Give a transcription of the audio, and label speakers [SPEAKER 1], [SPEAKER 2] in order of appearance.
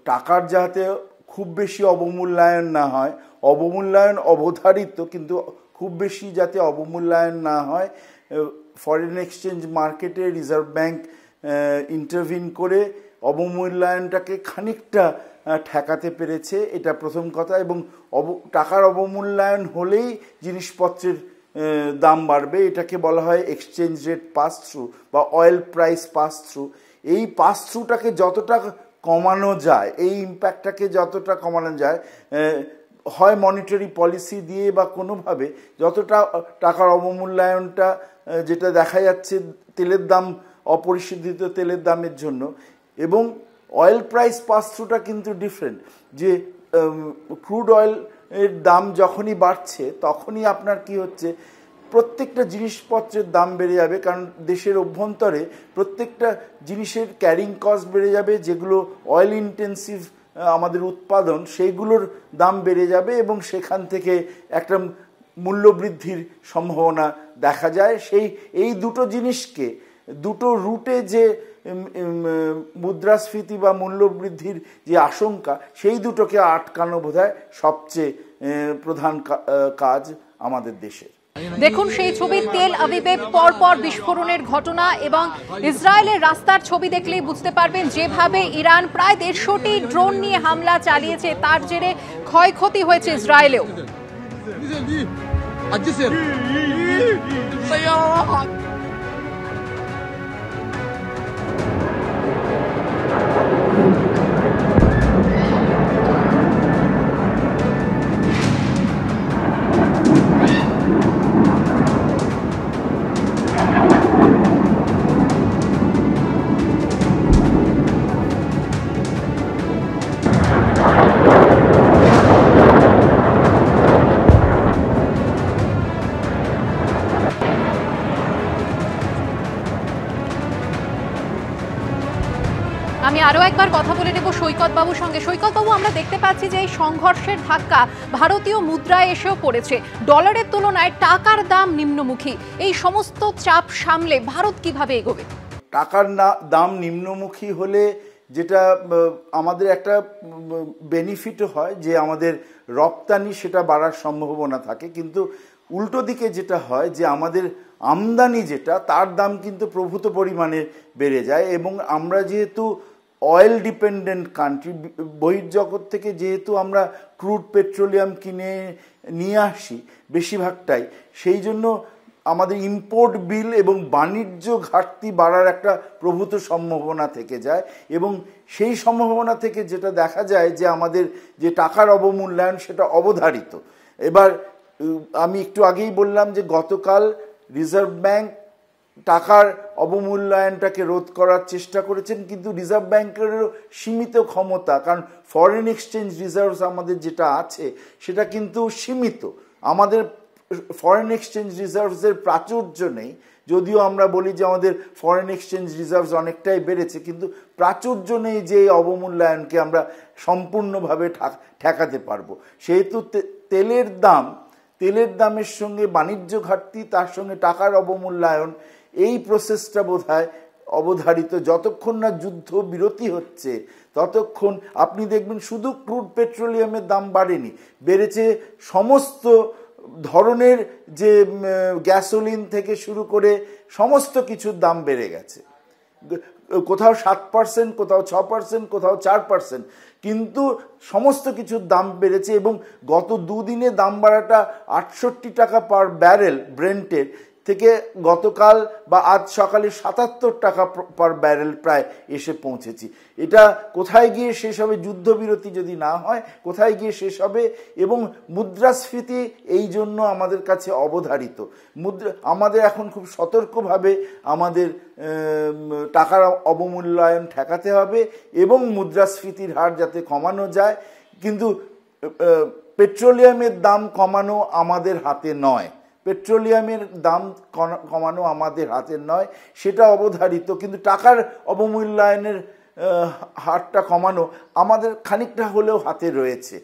[SPEAKER 1] টাকার যাতে খুব বেশি অবমূল্যায়ন না হয়, অবমূল্যায়ন অবধারিত কিন্তু খুব বেশি যাতে অবমূল্যায়ন না হয়, ফরেন এক্সচেঞ্জ মার্কেটে রিজার্ভ ব্যাংক ইন্টারভিন করে অবমূল্যায়নটাকে খানিকটা ঠেকাতে পেরেছে, এটা প্রথম কথা। এবং টাকার অবমূল্যায়ন হলেই জিনিসপত্রের দাম বাড়বে, এটাকে বলা হয় এক্সচেঞ্জ রেট পাস থ্রু বা অয়েল প্রাইস পাস থ্রু। এই পাস থ্রুটাকে যতটা কমানো যায়, এই ইম্প্যাক্টটাকে যতটা কমানো যায়, হয় মনিটারি পলিসি দিয়ে বা কোনোভাবে, যতটা টাকার অবমূল্যায়নটা যেটা দেখা যাচ্ছে তেলের দাম, অপরিশোধিত তেলের দামের জন্য, এবং অয়েল প্রাইস পাস থ্রুটা কিন্তু ডিফারেন্ট। যে ক্রুড অয়েল এর দাম যখনই বাড়ছে তখনই আপনার কি হচ্ছে, প্রত্যেকটা জিনিসপত্রের দাম বেড়ে যাবে, কারণ দেশের অভ্যন্তরে প্রত্যেকটা জিনিসের ক্যারিং কস্ট বেড়ে যাবে, যেগুলো অয়েল ইন্টেন্সিভ আমাদের উৎপাদন, সেইগুলোর দাম বেড়ে যাবে এবং সেখান থেকে একটা মূল্যবৃদ্ধির সম্ভাবনা দেখা যায়। এই দুটো জিনিসকে, দুটো রুটে যে মুদ্রাস্ফীতি বা মূল্যবৃদ্ধির যে আশঙ্কা, সেই দুটোকে আটকানো বোধহয় সবচেয়ে প্রধান কাজ আমাদের দেশের।
[SPEAKER 2] দেখুন সেই ছবি, তেল আবিবে পরপর বিস্ফোরণের ঘটনা এবং ইসরায়েলের রাস্তার ছবি দেখলেই বুঝতে পারবেন যেভাবে ইরান প্রায় 150টি ড্রোন নিয়ে হামলা চালিয়েছে, তার জেরে ক্ষয়ক্ষতি হয়েছে ইসরায়েলেও। আমি আরো একবার কথা বলে নেব সৈকত বাবুর সঙ্গে। সৈকত বাবু, আমরা দেখতে পাচ্ছি যে এই সংঘর্ষের ধাক্কা ভারতীয় মুদ্রায় এসেও পড়েছে, ডলারের তুলনায় টাকার দাম নিম্নমুখী। এই সমস্ত চাপ সামলে ভারত কিভাবে এগোবে?
[SPEAKER 1] টাকার দাম নিম্নমুখী হলে যেটা আমাদের একটা বেনিফিটও হয়, যে আমাদের রপ্তানি সেটা বাড়ার সম্ভাবনা থাকে, কিন্তু উল্টো দিকে যেটা হয় যে আমাদের আমদানি যেটা, তার দাম কিন্তু প্রভূত পরিমাণে বেড়ে যায়। এবং আমরা যেহেতু অয়েল ডিপেন্ডেন্ট কান্ট্রি, বহির্জগৎ থেকে যেহেতু আমরা ক্রুড পেট্রোলিয়াম কিনে নিয়ে আসি বেশিরভাগটাই, সেই জন্য আমাদের ইম্পোর্ট বিল এবং বাণিজ্য ঘাটতি বাড়ার একটা প্রভূত সম্ভাবনা থেকে যায়। এবং সেই সম্ভাবনা থেকে যেটা দেখা যায় যে আমাদের যে টাকার অবমূল্যায়ন সেটা অবধারিত। এবার আমি একটু আগেই বললাম যে গতকাল রিজার্ভ ব্যাংক টাকার অবমূল্যায়নটাকে রোধ করার চেষ্টা করেছেন, কিন্তু রিজার্ভ ব্যাংকেরও সীমিত ক্ষমতা, কারণ ফরেন এক্সচেঞ্জ রিজার্ভস আমাদের যেটা আছে সেটা কিন্তু সীমিত। আমাদের ফরেন এক্সচেঞ্জ রিজার্ভসের প্রাচুর্য নেই, যদিও আমরা বলি যে আমাদের ফরেন এক্সচেঞ্জ রিজার্ভস অনেকটাই বেড়েছে, কিন্তু প্রাচুর্য নেই যে এই অবমূল্যায়নকে আমরা সম্পূর্ণভাবে ঠেকাতে পারবো। সেহেতু তেলের দামের সঙ্গে বাণিজ্য ঘাটতি, তার সঙ্গে টাকার অবমূল্যায়ন, এই প্রসেসটা বোধহয় অবধারিত। যতক্ষণ না যুদ্ধ বিরতি হচ্ছে ততক্ষণ আপনি দেখবেন শুধু ক্রুড পেট্রোলিয়ামের দাম বাড়েনি, বেড়েছে সমস্ত ধরনের, যে গ্যাসোলিন থেকে শুরু করে সমস্ত কিছুর দাম বেড়ে গেছে, কোথাও 7%, কোথাও 6%, কোথাও 4%, কিন্তু সমস্ত কিছুর দাম বেড়েছে। এবং গত দুদিনে দাম বাড়াটা 68 টাকা পার ব্যারেল ব্রেন্টের থেকে গতকাল বা আজ সকালে 77 টাকা পার ব্যারেল প্রায় এসে পৌঁছেছি। এটা কোথায় গিয়ে শেষ হবে, যুদ্ধবিরতি যদি না হয় কোথায় গিয়ে শেষ হবে? এবং মুদ্রাস্ফীতি এই জন্য আমাদের কাছে অবধারিত। আমাদের এখন খুব সতর্কভাবে আমাদের টাকার অবমূল্যায়ন ঠেকাতে হবে এবং মুদ্রাস্ফীতির হার যাতে কমানো যায়। কিন্তু পেট্রোলিয়ামের দাম কমানো আমাদের হাতে নয়, পেট্রোলিয়ামের দাম কমানো আমাদের হাতের নয়, সেটা অবধারিত। কিন্তু টাকার অবমূল্যায়নের হারটা কমানো আমাদের খানিকটা হলেও হাতে রয়েছে।